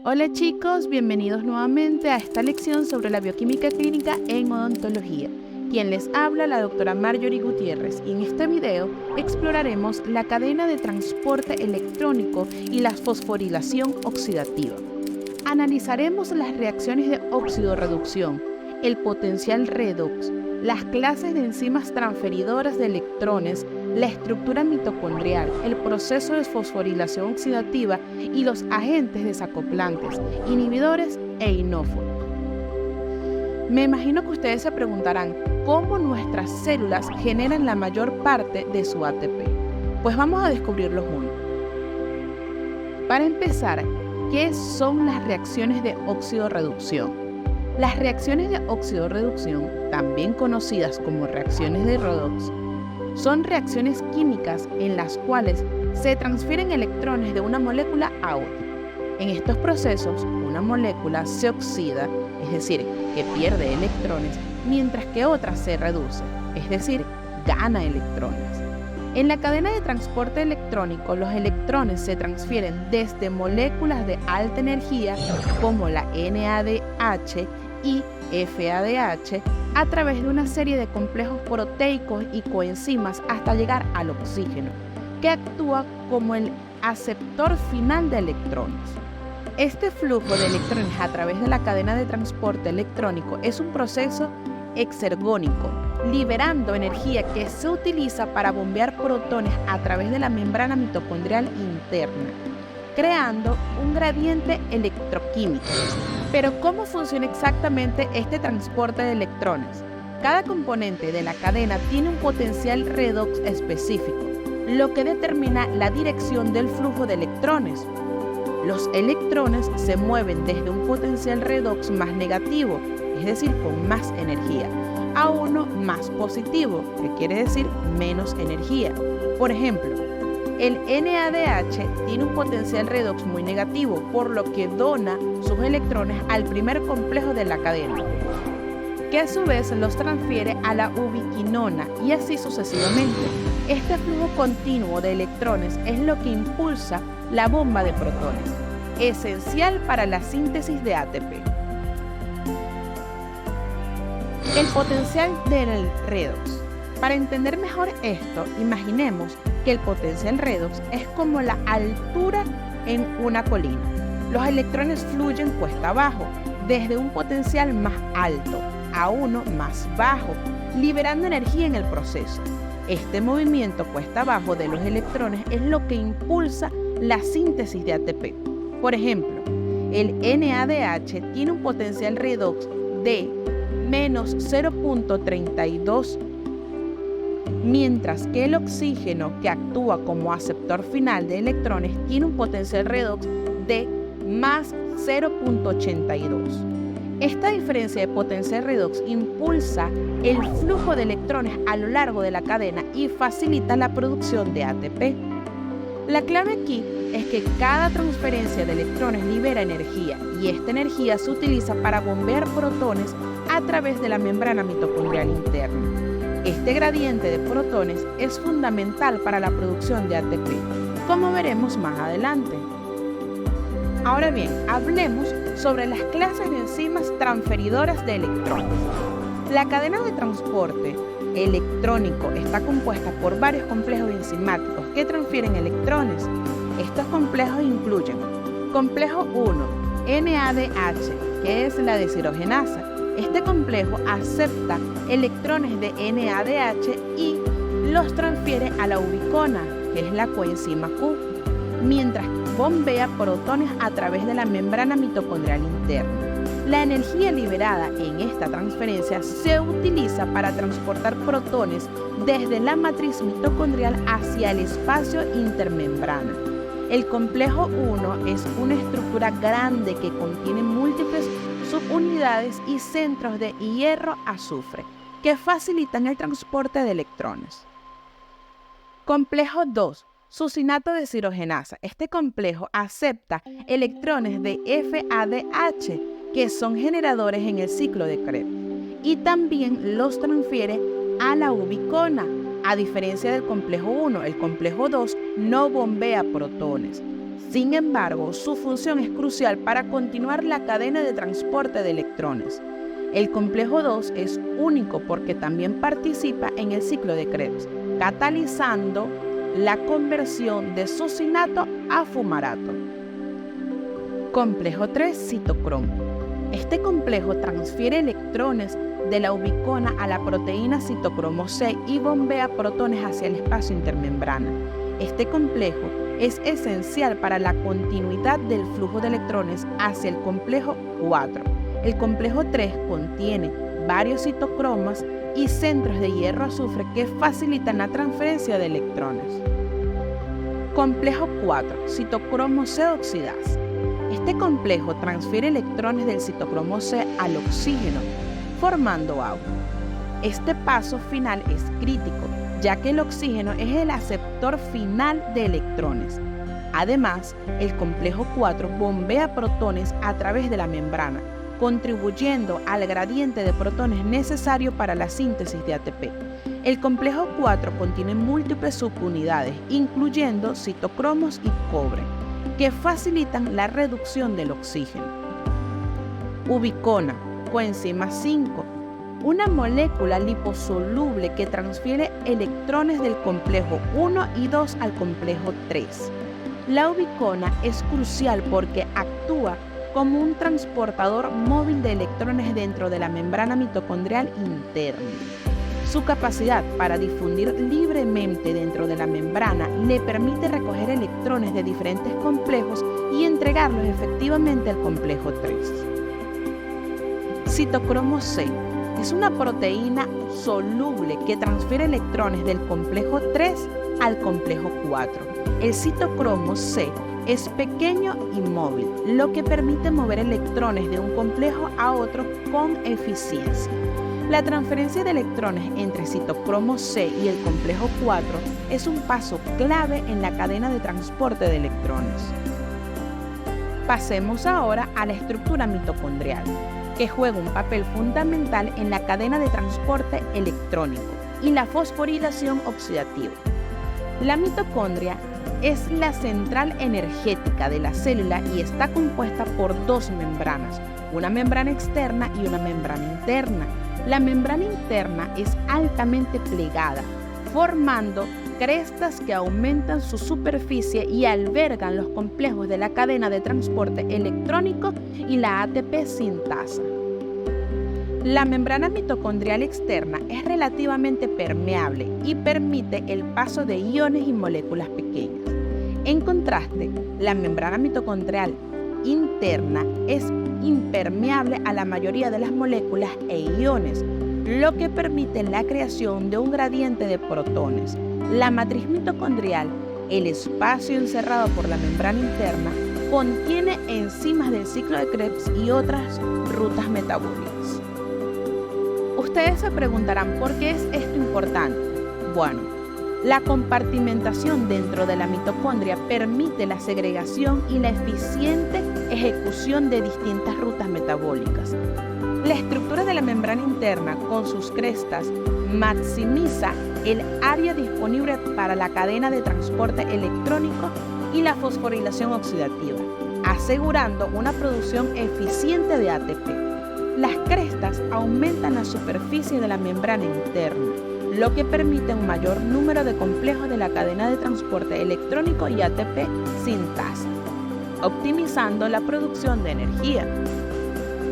Hola chicos, bienvenidos nuevamente a esta lección sobre la bioquímica clínica en odontología. Quien les habla, la doctora Marjorie Gutiérrez, y en este video exploraremos la cadena de transporte electrónico y la fosforilación oxidativa. Analizaremos las reacciones de óxido-reducción, el potencial redox, las clases de enzimas transferidoras de electrones, la estructura mitocondrial, el proceso de fosforilación oxidativa y los agentes desacoplantes, inhibidores e inóforos. Me imagino que ustedes se preguntarán cómo nuestras células generan la mayor parte de su ATP. Pues vamos a descubrirlo juntos. Para empezar, ¿qué son las reacciones de óxido-reducción? Las reacciones de óxido-reducción, también conocidas como reacciones de redox, son reacciones químicas en las cuales se transfieren electrones de una molécula a otra. En estos procesos, una molécula se oxida, es decir, que pierde electrones, mientras que otra se reduce, es decir, gana electrones. En la cadena de transporte electrónico, los electrones se transfieren desde moléculas de alta energía, como la NADH y FADH, a través de una serie de complejos proteicos y coenzimas hasta llegar al oxígeno, que actúa como el aceptor final de electrones. Este flujo de electrones a través de la cadena de transporte electrónico es un proceso exergónico, liberando energía que se utiliza para bombear protones a través de la membrana mitocondrial interna, creando un gradiente electroquímico. Pero ¿cómo funciona exactamente este transporte de electrones? Cada componente de la cadena tiene un potencial redox específico, lo que determina la dirección del flujo de electrones. Los electrones se mueven desde un potencial redox más negativo, es decir, con más energía, a uno más positivo, que quiere decir menos energía. Por ejemplo, el NADH tiene un potencial redox muy negativo, por lo que dona sus electrones al primer complejo de la cadena, que a su vez los transfiere a la ubiquinona y así sucesivamente. Este flujo continuo de electrones es lo que impulsa la bomba de protones, esencial para la síntesis de ATP. El potencial del redox. Para entender mejor esto, imaginemos que el potencial redox es como la altura en una colina. Los electrones fluyen cuesta abajo, desde un potencial más alto a uno más bajo, liberando energía en el proceso. Este movimiento cuesta abajo de los electrones es lo que impulsa la síntesis de ATP. Por ejemplo, el NADH tiene un potencial redox de menos 0.32, mientras que el oxígeno, que actúa como aceptor final de electrones, tiene un potencial redox de más 0.82. Esta diferencia de potencial redox impulsa el flujo de electrones a lo largo de la cadena y facilita la producción de ATP. La clave aquí es que cada transferencia de electrones libera energía y esta energía se utiliza para bombear protones a través de la membrana mitocondrial interna. Este gradiente de protones es fundamental para la producción de ATP, como veremos más adelante. Ahora bien, hablemos sobre las clases de enzimas transferidoras de electrones. La cadena de transporte electrónico está compuesta por varios complejos enzimáticos que transfieren electrones. Estos complejos incluyen complejo 1, NADH, que es la deshidrogenasa. Este complejo acepta electrones de NADH y los transfiere a la ubicona, que es la coenzima Q, mientras que bombea protones a través de la membrana mitocondrial interna. La energía liberada en esta transferencia se utiliza para transportar protones desde la matriz mitocondrial hacia el espacio intermembrana. El complejo 1 es una estructura grande que contiene múltiples subunidades y centros de hierro-azufre que facilitan el transporte de electrones. Complejo 2. Succinato deshidrogenasa. Este complejo acepta electrones de FADH, que son generadores en el ciclo de Krebs, y también los transfiere a la ubicona. A diferencia del complejo 1, el complejo 2 no bombea protones. Sin embargo, su función es crucial para continuar la cadena de transporte de electrones. El complejo 2 es único porque también participa en el ciclo de Krebs, catalizando la conversión de succinato a fumarato. Complejo 3, citocromo. Este complejo transfiere electrones de la ubicona a la proteína citocromo C y bombea protones hacia el espacio intermembrana. Este complejo es esencial para la continuidad del flujo de electrones hacia el complejo 4. El complejo 3 contiene varios citocromas y centros de hierro-azufre que facilitan la transferencia de electrones. Complejo 4, citocromo C oxidasa. Este complejo transfiere electrones del citocromo C al oxígeno, formando agua. Este paso final es crítico, ya que el oxígeno es el aceptor final de electrones. Además, el complejo 4 bombea protones a través de la membrana, contribuyendo al gradiente de protones necesario para la síntesis de ATP. El complejo 4 contiene múltiples subunidades, incluyendo citocromos y cobre, que facilitan la reducción del oxígeno. Ubicona, coenzima 5, una molécula liposoluble que transfiere electrones del complejo 1 y 2 al complejo 3. La ubicona es crucial porque actúa como un transportador móvil de electrones dentro de la membrana mitocondrial interna. Su capacidad para difundir libremente dentro de la membrana le permite recoger electrones de diferentes complejos y entregarlos efectivamente al complejo 3. Citocromo C es una proteína soluble que transfiere electrones del complejo 3 al complejo 4. El citocromo C es pequeño y móvil, lo que permite mover electrones de un complejo a otro con eficiencia. La transferencia de electrones entre citocromo C y el complejo 4 es un paso clave en la cadena de transporte de electrones. Pasemos ahora a la estructura mitocondrial, que juega un papel fundamental en la cadena de transporte electrónico y la fosforilación oxidativa. La mitocondria es la central energética de la célula y está compuesta por dos membranas, una membrana externa y una membrana interna. La membrana interna es altamente plegada, formando crestas que aumentan su superficie y albergan los complejos de la cadena de transporte electrónico y la ATP sintasa. La membrana mitocondrial externa es relativamente permeable y permite el paso de iones y moléculas pequeñas. En contraste, la membrana mitocondrial interna es impermeable a la mayoría de las moléculas e iones, lo que permite la creación de un gradiente de protones. La matriz mitocondrial, el espacio encerrado por la membrana interna, contiene enzimas del ciclo de Krebs y otras rutas metabólicas. Ustedes se preguntarán por qué es esto importante. Bueno, la compartimentación dentro de la mitocondria permite la segregación y la eficiente ejecución de distintas rutas metabólicas. La estructura de la membrana interna con sus crestas maximiza el área disponible para la cadena de transporte electrónico y la fosforilación oxidativa, asegurando una producción eficiente de ATP. Las crestas aumentan la superficie de la membrana interna, lo que permite un mayor número de complejos de la cadena de transporte electrónico y ATP sintasa, optimizando la producción de energía.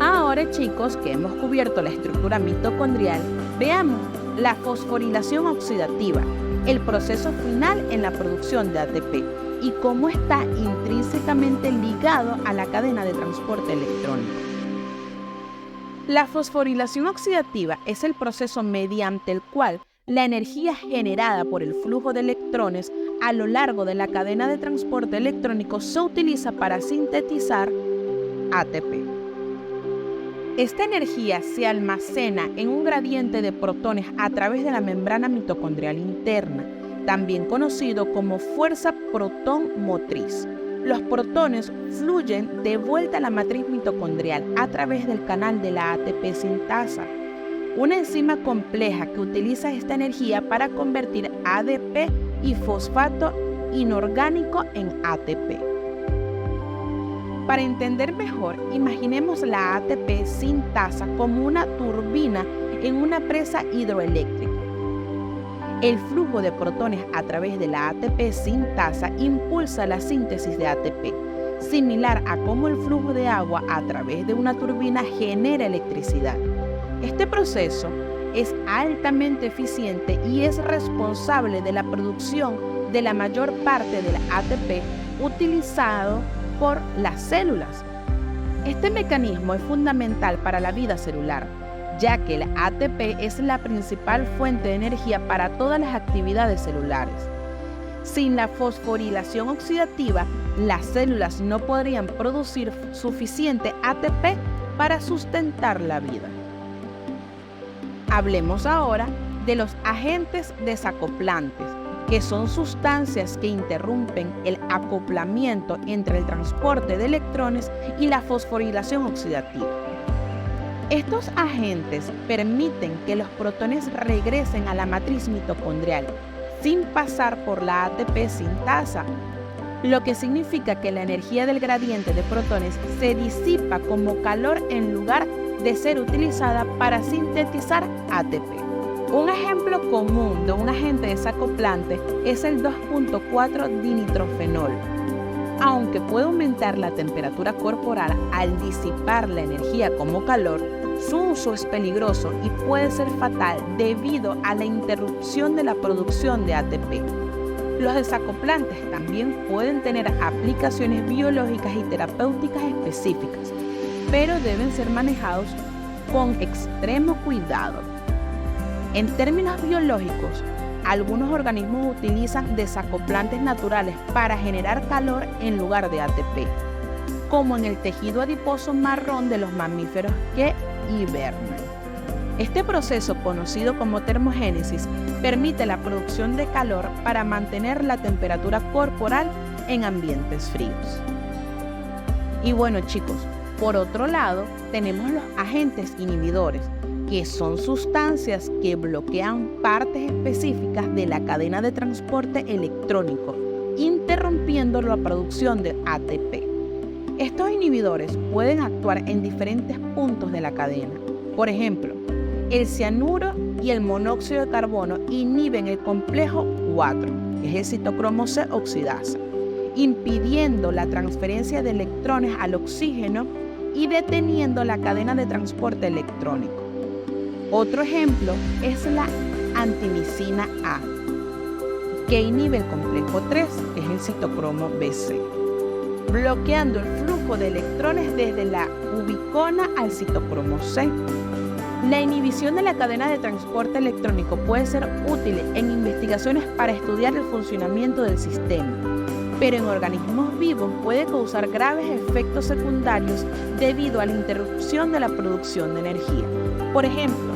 Ahora, chicos, que hemos cubierto la estructura mitocondrial, veamos la fosforilación oxidativa, el proceso final en la producción de ATP y cómo está intrínsecamente ligado a la cadena de transporte electrónico. La fosforilación oxidativa es el proceso mediante el cual la energía generada por el flujo de electrones a lo largo de la cadena de transporte electrónico se utiliza para sintetizar ATP. Esta energía se almacena en un gradiente de protones a través de la membrana mitocondrial interna, también conocido como fuerza protón motriz. Los protones fluyen de vuelta a la matriz mitocondrial a través del canal de la ATP sintasa, una enzima compleja que utiliza esta energía para convertir ADP y fosfato inorgánico en ATP. Para entender mejor, imaginemos la ATP sintasa como una turbina en una presa hidroeléctrica. El flujo de protones a través de la ATP sintasa impulsa la síntesis de ATP, similar a cómo el flujo de agua a través de una turbina genera electricidad. Este proceso es altamente eficiente y es responsable de la producción de la mayor parte del ATP utilizado por las células. Este mecanismo es fundamental para la vida celular, ya que el ATP es la principal fuente de energía para todas las actividades celulares. Sin la fosforilación oxidativa, las células no podrían producir suficiente ATP para sustentar la vida. Hablemos ahora de los agentes desacoplantes, que son sustancias que interrumpen el acoplamiento entre el transporte de electrones y la fosforilación oxidativa. Estos agentes permiten que los protones regresen a la matriz mitocondrial sin pasar por la ATP sintasa, lo que significa que la energía del gradiente de protones se disipa como calor en lugar de ser utilizada para sintetizar ATP. Un ejemplo común de un agente desacoplante es el 2,4-dinitrofenol. Aunque puede aumentar la temperatura corporal al disipar la energía como calor, su uso es peligroso y puede ser fatal debido a la interrupción de la producción de ATP. Los desacoplantes también pueden tener aplicaciones biológicas y terapéuticas específicas, pero deben ser manejados con extremo cuidado. En términos biológicos, algunos organismos utilizan desacoplantes naturales para generar calor en lugar de ATP, como en el tejido adiposo marrón de los mamíferos que hibernan. Este proceso, conocido como termogénesis, permite la producción de calor para mantener la temperatura corporal en ambientes fríos. Y bueno, chicos, por otro lado, tenemos los agentes inhibidores, que son sustancias que bloquean partes específicas de la cadena de transporte electrónico, interrumpiendo la producción de ATP. Estos inhibidores pueden actuar en diferentes puntos de la cadena. Por ejemplo, el cianuro y el monóxido de carbono inhiben el complejo 4, que es el citocromo C oxidasa, impidiendo la transferencia de electrones al oxígeno y deteniendo la cadena de transporte electrónico. Otro ejemplo es la antimicina A, que inhibe el complejo 3, que es el citocromo BC, bloqueando el flujo de electrones desde la ubicona al citocromo C. La inhibición de la cadena de transporte electrónico puede ser útil en investigaciones para estudiar el funcionamiento del sistema, pero en organismos vivos puede causar graves efectos secundarios debido a la interrupción de la producción de energía. Por ejemplo,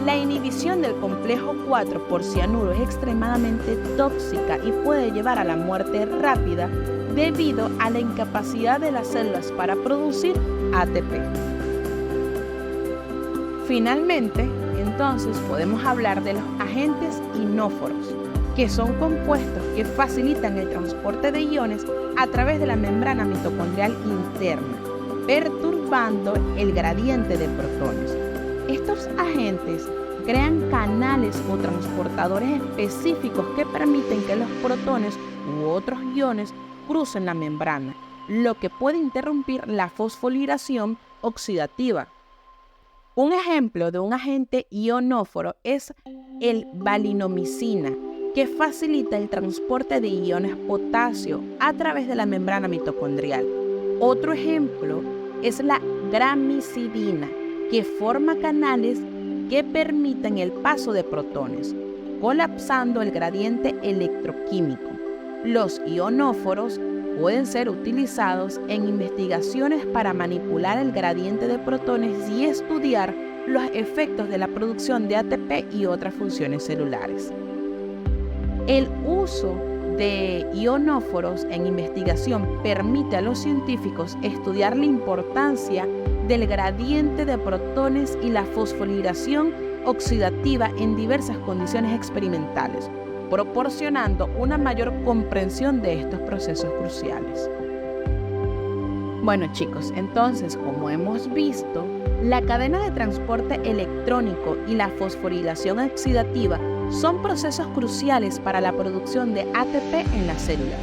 la inhibición del complejo 4 por cianuro es extremadamente tóxica y puede llevar a la muerte rápida debido a la incapacidad de las células para producir ATP. Finalmente, entonces podemos hablar de los agentes inóforos, que son compuestos que facilitan el transporte de iones a través de la membrana mitocondrial interna, perturbando el gradiente de protones. Estos agentes crean canales o transportadores específicos que permiten que los protones u otros iones crucen la membrana, lo que puede interrumpir la fosforilación oxidativa. Un ejemplo de un agente ionóforo es el valinomicina, que facilita el transporte de iones potasio a través de la membrana mitocondrial. Otro ejemplo es la gramicidina, que forma canales que permiten el paso de protones, colapsando el gradiente electroquímico. Los ionóforos pueden ser utilizados en investigaciones para manipular el gradiente de protones y estudiar los efectos de la producción de ATP y otras funciones celulares. El uso de ionóforos en investigación permite a los científicos estudiar la importancia del gradiente de protones y la fosforilación oxidativa en diversas condiciones experimentales, proporcionando una mayor comprensión de estos procesos cruciales. Bueno chicos, entonces como hemos visto, la cadena de transporte electrónico y la fosforilación oxidativa son procesos cruciales para la producción de ATP en las células.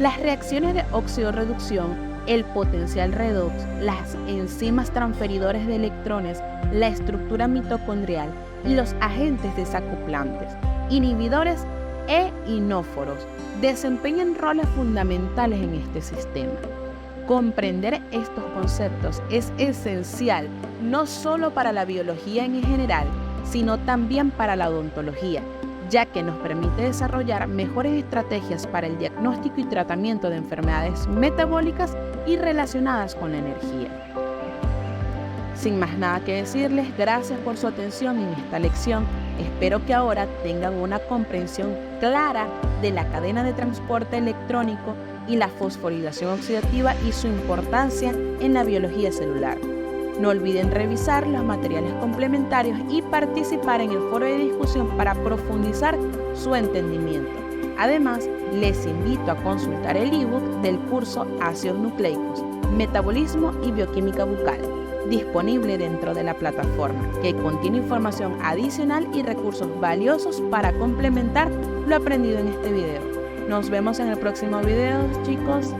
Las reacciones de oxidorreducción, el potencial redox, las enzimas transferidores de electrones, la estructura mitocondrial y los agentes desacoplantes, inhibidores e inóforos, desempeñan roles fundamentales en este sistema. Comprender estos conceptos es esencial no solo para la biología en general, sino también para la odontología, ya que nos permite desarrollar mejores estrategias para el diagnóstico y tratamiento de enfermedades metabólicas y relacionadas con la energía. Sin más nada que decirles, gracias por su atención en esta lección. Espero que ahora tengan una comprensión clara de la cadena de transporte electrónico y la fosforilación oxidativa y su importancia en la biología celular. No olviden revisar los materiales complementarios y participar en el foro de discusión para profundizar su entendimiento. Además, les invito a consultar el ebook del curso Ácidos Nucleicos, Metabolismo y Bioquímica Bucal, disponible dentro de la plataforma, que contiene información adicional y recursos valiosos para complementar lo aprendido en este video. Nos vemos en el próximo video, chicos.